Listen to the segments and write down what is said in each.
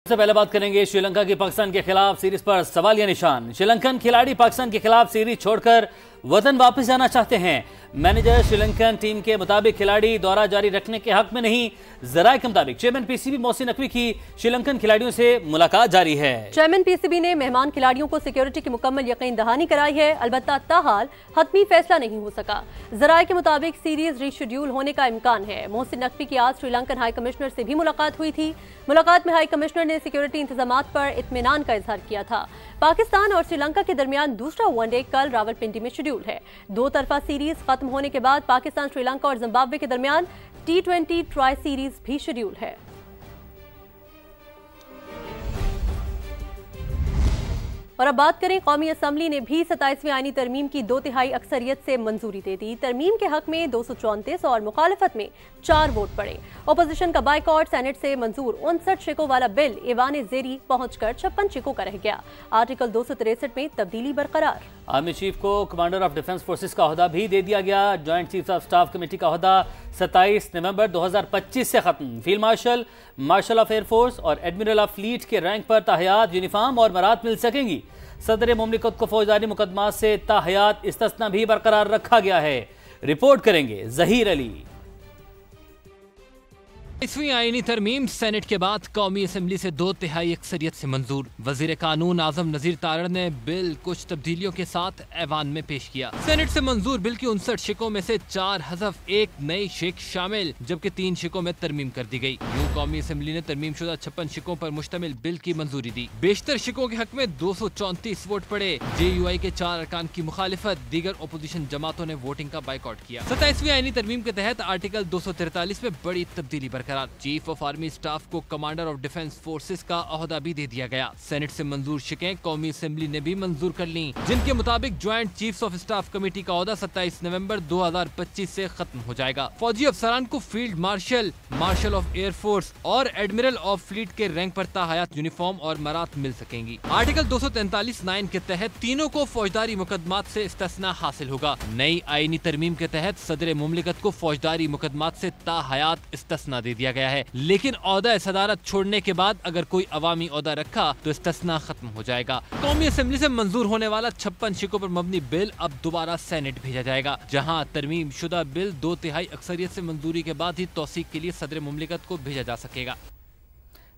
सबसे पहले बात करेंगे श्रीलंका की पाकिस्तान के खिलाफ सीरीज पर सवालिया निशान। श्रीलंकन खिलाड़ी पाकिस्तान के खिलाफ सीरीज छोड़कर वतन वापस जाना चाहते हैं। मैनेजर श्रीलंकन टीम के मुताबिक खिलाड़ी दौरा जारी रखने के हक में नहीं। जराये के मुताबिक चेयरमैन पीसीबी मोहसिन नकवी की श्रीलंकन खिलाड़ियों से मुलाकात जारी है। चेयरमैन पीसीबी ने मेहमान खिलाड़ियों को सिक्योरिटी की मुकम्मल यकीन दहानी कराई है। अलबत्ता ताहाल हतमी फैसला नहीं हो सका। जराये के मुताबिक सीरीज रीशेड्यूल होने का इम्कान है। मोहसिन नकवी की आज श्रीलंकन हाई कमिश्नर से भी मुलाकात हुई थी। मुलाकात में हाई कमिश्नर ने सिक्योरिटी इंतजामात पर इत्मीनान का इजहार किया था। पाकिस्तान और श्रीलंका के दरमियान दूसरा वनडे कल रावलपिंडी में शेड्यूल है। दो तरफा सीरीज खत्म होने के बाद पाकिस्तान, श्रीलंका और जिम्बाब्वे के दरमियान T20 ट्राई सीरीज भी शेड्यूल है। और अब बात करें, कौमी असम्बली ने भी 27वीं आईनी तरमीम की 2/3 अक्सरियत से मंजूरी दे दी। तरमीम के हक में 234 और मुखालफत में 4 वोट पड़े। अपोजिशन का बाइकॉट सेनेट से मंजूर 59 शिकों वाला बिल ईवान ज़ेरी पहुंचकर 56 शिकों का रह गया। आर्टिकल 263 में तब्दीली बरकरार। आर्मी चीफ को कमांडर ऑफ डिफेंस फोर्सेस का ओहदा भी दे दिया गया। Joint chief of staff committee का ओहदा 27 नवंबर 2025 से खत्म। Field marshal, marshal of air force और एडमिरल ऑफ फ्लीट के रैंक पर ताहयात, यूनिफॉर्म और मरात मिल सकेंगी। सदर मुमलिकत को फौजदारी मुकदमा से ताहयात इस्तिस्ना भी बरकरार रखा गया है। रिपोर्ट करेंगे जहीर अली। 27वीं आईनी तरमीम सेनेट के बाद कौमी असम्बली से 2/3 अक्सरियत से मंजूर। वजीर कानून आजम नजीर तारड़ ने बिल कुछ तब्दीलियों के साथ ऐवान में पेश किया। सेनेट से मंजूर बिल की 59 शिकों में से 4 हज़फ 1 नई शिक शामिल, जबकि 3 शिकों में तरमीम कर दी गई। यूं कौमी असम्बली ने तरमीम शुदा 56 शिकों पर मुश्तमिल बिल की मंजूरी दी। बेशतर शिकों के हक में 234 वोट पड़े। JUI के 4 अरकान की मुखालिफत, दीगर अपोजिशन जमातों ने वोटिंग का बाइकआउट किया। 27वीं आईनी तरमीम के तहत आर्टिकल 243 में बड़ी तब्दीली बरकरार। चीफ ऑफ आर्मी स्टाफ को कमांडर ऑफ डिफेंस फोर्सेस का ओहदा भी दे दिया गया। सेनेट से मंजूर शिकें कौमी असेंबली ने भी मंजूर कर ली, जिनके मुताबिक joint chiefs of staff committee का ओहदा 27 नवंबर 2025 से खत्म हो जाएगा। फौजी अफसरान को field marshal, marshal of air force और एडमिरल ऑफ फ्लीट के रैंक पर ताहयात, यूनिफॉर्म और मरात मिल सकेंगी। आर्टिकल 243(9) के तहत तीनों को फौजदारी मुकदमात से इस्तिस्ना हासिल होगा। नई आईनी तरमीम के तहत सदर मुमलिकत को फौजदारी मुकदमात से ताहयात इस्तिस्ना दे दिया गया है, लेकिन ओहदा सदारत छोड़ने के बाद अगर कोई अवामी ओहदा रखा तो इस्तिस्ना खत्म हो जाएगा। कौमी असेंबली से मंजूर होने वाला 56 शिकों पर मबनी बिल अब दोबारा सेनेट भेजा जाएगा, जहां तरमीम शुदा बिल 2/3 अक्सरियत से मंजूरी के बाद ही तौसीक के लिए सदर मुमलिकत को भेजा जा सकेगा।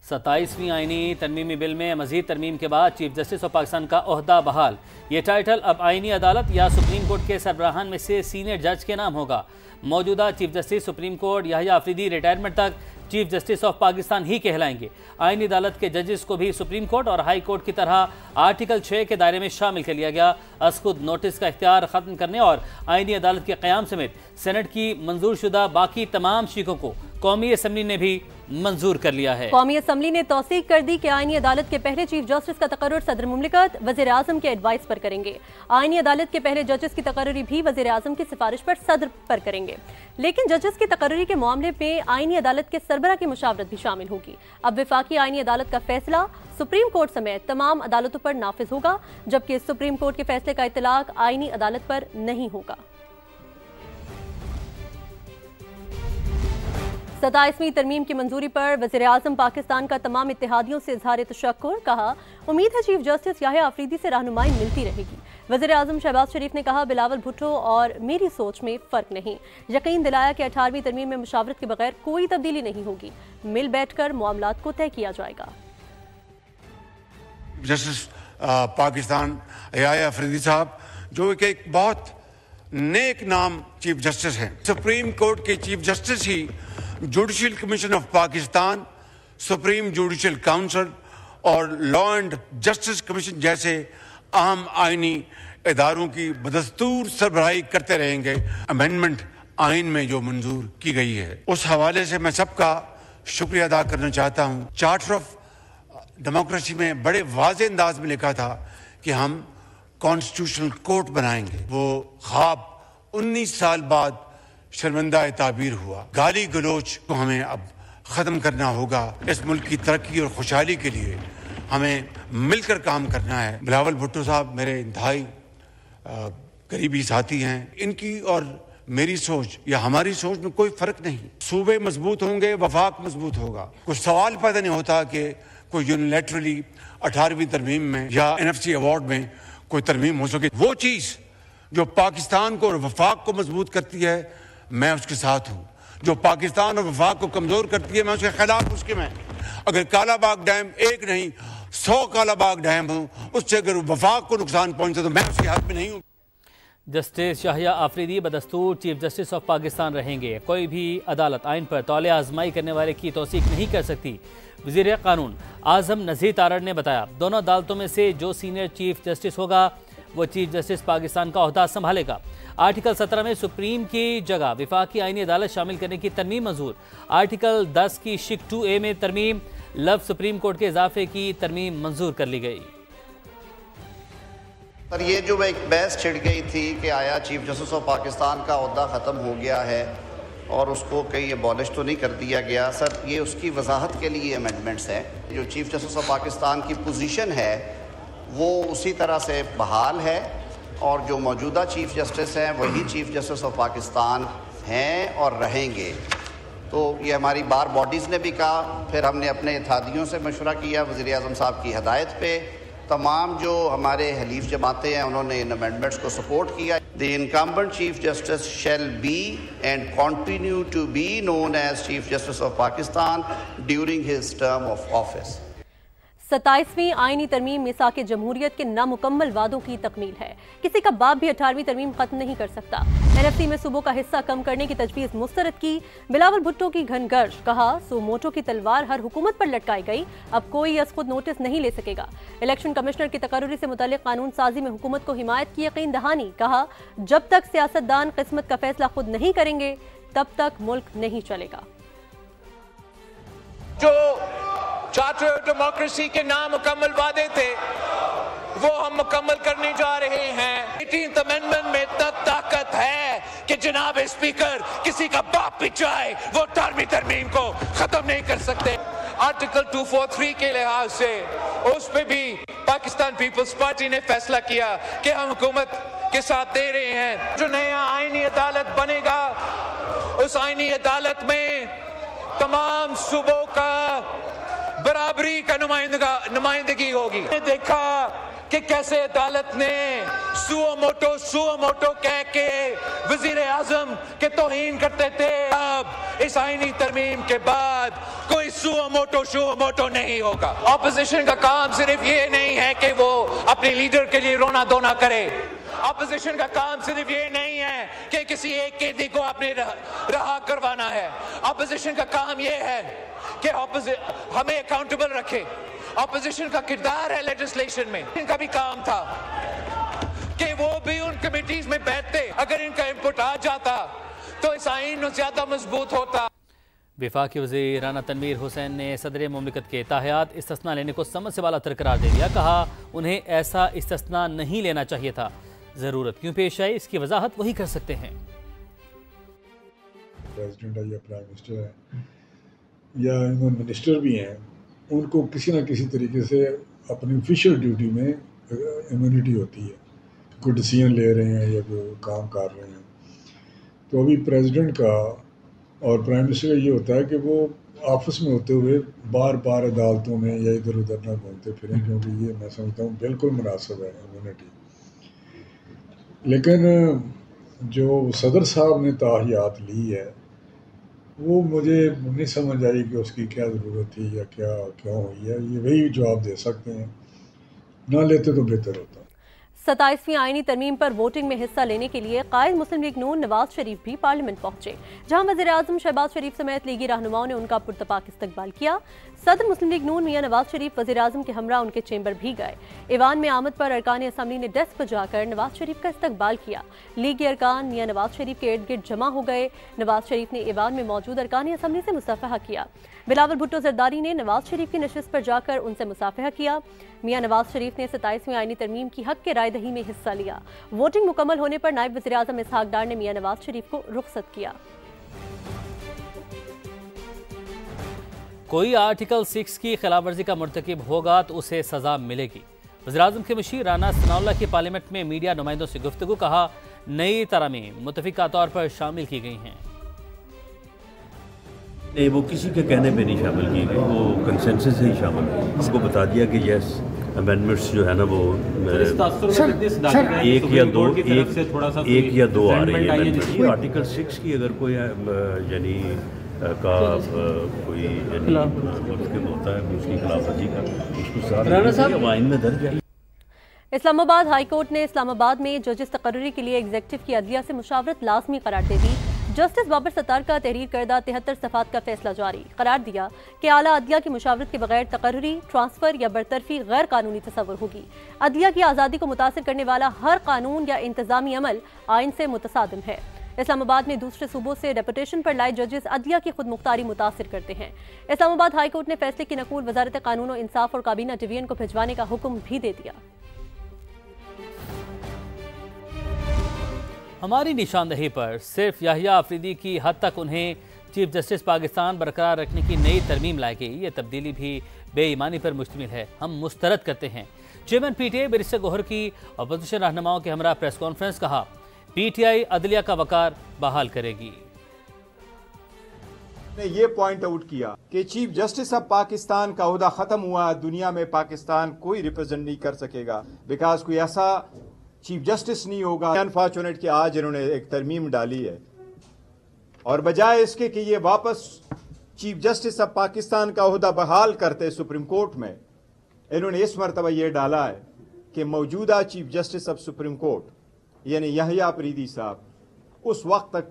27वीं आईनी तरमीमी बिल में मजीद तरमीम के बाद चीफ जस्टिस ऑफ पाकिस्तान का ओहदा बहाल। ये टाइटल अब आईनी अदालत या सुप्रीम कोर्ट के सरबराहान में से सीनियर जज के नाम होगा। मौजूदा chief justice supreme court Yahya Afridi retirement तक चीफ जस्टिस ऑफ पाकिस्तान ही कहलाएंगे। आईनी अदालत के जजेस को भी सुप्रीम कोर्ट और हाई कोर्ट की तरह आर्टिकल 6 के दायरे में शामिल कर लिया गया। असखुद नोटिस का इख्तियार खत्म करने और आईनी अदालत के क़याम समेत सेनेट की मंजूर शुदा बाकी तमाम शिकों को कौमी असम्बली ने भी मंजूर कर लिया है। कौमी असम्बली ने तौसीक कर दी कि आईनी अदालत के पहले चीफ जस्टिस का तकर्रुर सदर मुमलिकत वज़ीर आज़म के एडवाइस पर करेंगे। आईनी अदालत के पहले जजेस की तकर्रुरी भी वज़ीर आज़म की सिफारिश पर सदर पर करेंगे, लेकिन जजेस की तकर्रुरी के मामले में आईनी अदालत के सरबरा की मुशावरत भी शामिल होगी। अब वफाकी आईनी अदालत का फैसला सुप्रीम कोर्ट समेत तमाम अदालतों पर नाफिज होगा, जबकि सुप्रीम कोर्ट के फैसले का इतलाक आईनी अदालत पर नहीं होगा। 27वीं तरमीम की मंजूरी पर वज़ीर आज़म पाकिस्तान का तमाम इत्तेहादियों से इज़हार तशक्कुर। कहा, उम्मीद है चीफ जस्टिस याहिया अफरीदी से रहनुमाई मिलती रहेगी। वज़ीर आज़म शहबाज शरीफ ने कहा, बिलावल भुट्टो और मेरी सोच में फ़र्क नहीं। यकीन दिलाया कि 18वीं तरमीम में मुशावरत के बगैर कोई तब्दीली नहीं होगी। मिल बैठकर मामलात को तय किया जाएगा। जस्टिस पाकिस्तान याहिया अफरीदी साहब, जो कि एक बहुत नेक नाम चीफ जस्टिस हैं। सुप्रीम कोर्ट के chief justice he judicial commission of Pakistan, supreme judicial council और लॉ एंड जस्टिस कमीशन जैसे अहम आईनी इदारों की बदस्तूर सरबराही करते रहेंगे। अमेंडमेंट आइन में जो मंजूर की गई है, उस हवाले से मैं सबका शुक्रिया अदा करना चाहता हूँ। चार्टर ऑफ डेमोक्रेसी में बड़े वाज़ेह अंदाज में लिखा था कि हम कॉन्स्टिट्यूशनल कोर्ट बनाएंगे। वो ख्वाब 19 साल बाद शर्मिंदा ताबीर हुआ। गाली गलोच को हमें अब ख़त्म करना होगा। इस मुल्क की तरक्की और खुशहाली के लिए हमें मिलकर काम करना है। बिलावल भुट्टो साहब मेरे इंतहाई करीबी साथी हैं। इनकी और मेरी सोच या हमारी सोच में कोई फ़र्क नहीं। सूबे मजबूत होंगे, वफाक मजबूत होगा। कुछ सवाल पैदा नहीं होता कि कोई यूनिलैटरली 18वीं तरमीम में या NFC अवार्ड में कोई तरमीम हो सके। वो चीज़ जो पाकिस्तान को और वफाक को मजबूत करती है, मैं उसके साथ हूँ। जो पाकिस्तान और वफाक को कमज़ोर करती है, मैं उसके खिलाफ मुस्लिम है। अगर कालाबाग डैम एक नहीं 100 कालाबाग डैम हो, उससे अगर वफाक को नुकसान पहुंचे तो मैं उसके हाथ में नहीं हूँ। जस्टिस शाहिया आफरीदी बदस्तूर चीफ जस्टिस ऑफ पाकिस्तान रहेंगे। कोई भी अदालत आइन पर तौले आजमाई करने वाले की तौसीक नहीं कर सकती। वज़ीर कानून आज़म नज़ीर तारड़ ने बताया, दोनों अदालतों में से जो सीनियर चीफ जस्टिस होगा वो चीफ जस्टिस पाकिस्तान का ओहदा संभालेगा। आर्टिकल 17 में सुप्रीम की जगह विफाकी आईनी अदालत शामिल करने की तरमीम मंजूर। आर्टिकल 10 की शिक 2A में तरमीम, लफ्ज़ सुप्रीम कोर्ट के इजाफे की तरमीम मंजूर कर ली गई। पर ये जो एक बहस छिड़ गई थी कि आया चीफ जस्टिस ऑफ पाकिस्तान का ओहदा ख़त्म हो गया है और उसको कहीं अबॉलिश तो नहीं कर दिया गया। सर, ये उसकी वजाहत के लिए अमेंडमेंट्स हैं। जो चीफ जस्टिस ऑफ पाकिस्तान की पोजीशन है वो उसी तरह से बहाल है और जो मौजूदा चीफ जस्टिस हैं वही चीफ जस्टिस ऑफ पाकिस्तान हैं और रहेंगे। तो ये हमारी बार बॉडीज़ ने भी कहा, फिर हमने अपने इत्तेहादियों से मशवरा किया, वज़ीर आज़म साहब की हदायत पे तमाम जो हमारे हलीफ जमातें हैं उन्होंने इन अमेंडमेंट्स को सपोर्ट किया। The incumbent chief justice shall be and continue to be known as chief justice of Pakistan during his term of office. 27वीं आईनी तरमीम मिसाक जमहूरियत के नामुकम्मल वादों की तकमील है। किसी का बाप भी 18वीं तरमीम खत्म नहीं कर सकता। NFC में सूबों का हिस्सा कम करने की तजवीज़ मुस्तरद की। बिलावल भुट्टो की घनगर्ज, कहा सो मोटो की तलवार हर हुकूमत पर लटकाई गई, अब कोई यस खुद नोटिस नहीं ले सकेगा। इलेक्शन कमिश्नर की तकर्री से मुताल्लिक कानून साजी में हुकूमत को हिमायत की यकीन दहानी, कहा जब तक सियासतदान किस्मत का फैसला खुद नहीं करेंगे तब तक मुल्क नहीं चलेगा। जो चार्टर ऑफ डेमोक्रेसी के नामुकम्मल वादे थे वो हम मुकम्मल करने जा रहे हैं। 18th अमेंडमेंट में तक ताकत है कि जनाब स्पीकर किसी का बाप भी चाहे वो 18वीं तरमीम को खत्म नहीं कर सकते। आर्टिकल 243 के लिहाज से उस पे भी पाकिस्तान पीपल्स पार्टी ने फैसला किया कि हम हुकूमत के साथ दे रहे हैं। जो नया आईनी अदालत बनेगा उस आईनी अदालत में तमाम सूबों का बराबरी का नुमाइंदगी होगी। देखा कि कैसे अदालत ने सुओ मोटो कह के वजीर आजम के तौहीन करते थे। अब इस आईनी तरमीम के बाद कोई सुओ मोटो नहीं होगा। ऑपोजिशन का काम सिर्फ ये नहीं है कि वो अपने लीडर के लिए रोना धोना करे। ऑपोजिशन का काम सिर्फ ये नहीं है कि किसी एक कैदी को आपने रहा करवाना है। ऑपोजिशन का काम ये है कि हमें अकाउंटेबल रखे। ऑपोजिशन का किरदार है लेजिस्लेशन में। इनका भी काम था कि वो भी उन कमेटीज में बैठते। अगर इनका इनपुट आ जाता तो इस आईन ज्यादा मजबूत होता। वफाकी वज़ीर राना तनवीर हुसैन ने सदर मुमलिकत के ताहयात इस्तिस्ना लेने को समझ से वाला तर करार दे दिया। कहा उन्हें ऐसा इस्तिस्ना नहीं लेना चाहिए था। ज़रूरत क्यों पेश आई इसकी वजाहत वही कर सकते हैं। प्रेसिडेंट है या प्राइम मिनिस्टर है या मिनिस्टर भी हैं, उनको किसी न किसी तरीके से अपनी ऑफिशियल ड्यूटी में इम्यूनिटी होती है। कोई डिसीजन ले रहे हैं या कोई काम कर रहे हैं तो अभी प्रेसिडेंट का और प्राइम मिनिस्टर का ये होता है कि वो ऑफिस में होते हुए बार बार अदालतों में या इधर उधर ना घूमते फिरें, क्योंकि ये मैं समझता हूँ बिल्कुल मुनासिब है इम्यूनिटी। लेकिन जो सदर साहब ने ताहियात ली है वो मुझे नहीं समझ आई कि उसकी क्या ज़रूरत थी या क्या क्यों हुई है। ये वही जवाब दे सकते हैं, ना लेते तो बेहतर होता। 27वीं आईनी तरमीम पर वोटिंग में हिस्सा लेने के लिए कायद मुस्लिम लीग नून नवाज शरीफ भी पार्लियामेंट पहुंचे, जहां वज़ीर आज़म शहबाज शरीफ समेत लीगी रहनुमाओं ने उनका पुरतपाक इस्तकबाल किया। सदर मुस्लिम लीग नून मियां नवाज शरीफ वज़ीर आज़म के हमरा उनके चेंबर भी गए। ईवान में आमद पर अरकान असम्बली ने डेस्क पर जाकर नवाज शरीफ का इस्तकबाल किया। लीगी अरकान मियां नवाज शरीफ के इर्द गिर्द जमा हो गए। नवाज शरीफ ने ईवान में मौजूद अरकान असम्बली से मुसाफहा किया। बिलावल भुट्टो जरदारी ने नवाज शरीफ की नशिस्त पर जाकर उनसे मुसाफहा किया। मियां नवाज शरीफ ने 27वीं आईनी तरमीम की हक के रायदही में हिस्सा लिया। वोटिंग मुकम्मल होने पर नायब वज़ीर आज़म इसहाक डार ने मियां नवाज शरीफ को रुखसत किया। कोई आर्टिकल 6 की खिलाफवर्जी का मुर्तकिब होगा तो उसे सजा मिलेगी। वज़ीर आज़म के मुशीर राना सनाउल्लाह की पार्लियामेंट में मीडिया नुमाइंदों से गुफ्तगू, कहा नई तरमीम मुतफ़िका तौर पर शामिल की गई हैं। नहीं, वो किसी के कहने पे नहीं शामिल की गई, वो कंसेंसस से ही शामिल हुई। उसको बता दिया कि यस अमेंडमेंट्स जो है ना वो एक या दो आ रही है। आर्टिकल 6 की अगर कोई यानी का कोई मुल्तकिब होता है उसकी खिलाफवर्जी का, उसको सारा आइन में दर्ज है। इस्लामाबाद हाई कोर्ट ने इस्लामाबाद में जजेस तकर्री के लिए एग्जीक्यूटिव की अदलिया से मुशावरत लाजमी करार दे दी। जस्टिस बाबर सत्तार का तहरीर करदा 73 सफ़ात का फैसला जारी करार दिया कि आला अदलिया की मुशावरत के बगैर तकर्री, ट्रांसफर या बरतरफी गैर कानूनी तस्वर होगी। अदलिया की आज़ादी को मुतासिर करने वाला हर कानून या इंतजामी अमल आइन से मुतसादिम है। इस्लामाबाद में दूसरे सूबों से डेपुटेशन पर लाए जजेस अदलिया की खुद मुख्तारी मुतासिर करते हैं। इस्लामाबाद हाई कोर्ट ने फैसले की नकूल वजारत कानून और इंसाफ और काबीना डिवीजन को भिजवाने का हुक्म भी दे दिया। हमारी निशानदेही पर सिर्फ याहिया अफरीदी की हद तक उन्हें चीफ जस्टिस पाकिस्तान बरकरार रखने की नई तरमीम लाई गई। ये तब्दीली भी बेईमानी पर मुश्तमिल है, हम मुस्तरद करते हैं। चेयरमैन पीटीआई बैरिस्टर गौहर की अपोजिशन रहनुमाओं के हमरा प्रेस कॉन्फ्रेंस, कहा पीटीआई अदलिया का वकार बहाल करेगी। ने ये पॉइंट आउट किया कि चीफ जस्टिस ऑफ पाकिस्तान का ओहदा खत्म हुआ, दुनिया में पाकिस्तान कोई रिप्रेजेंट नहीं कर सकेगा, बिकॉज कोई ऐसा चीफ जस्टिस नहीं होगा। अनफॉर्चुनेट कि आज इन्होंने एक तरमीम डाली है और बजाय इसके कि ये वापस चीफ जस्टिस ऑफ पाकिस्तान का ओहदा बहाल करते सुप्रीम कोर्ट में, इन्होंने इस मरतबा ये डाला है कि मौजूदा chief justice of supreme court यानी याहिया अफरीदी साहब उस वक्त तक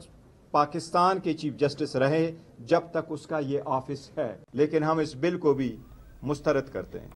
पाकिस्तान के चीफ जस्टिस रहे जब तक उसका ये ऑफिस है, लेकिन हम इस बिल को भी मुस्तरद करते हैं।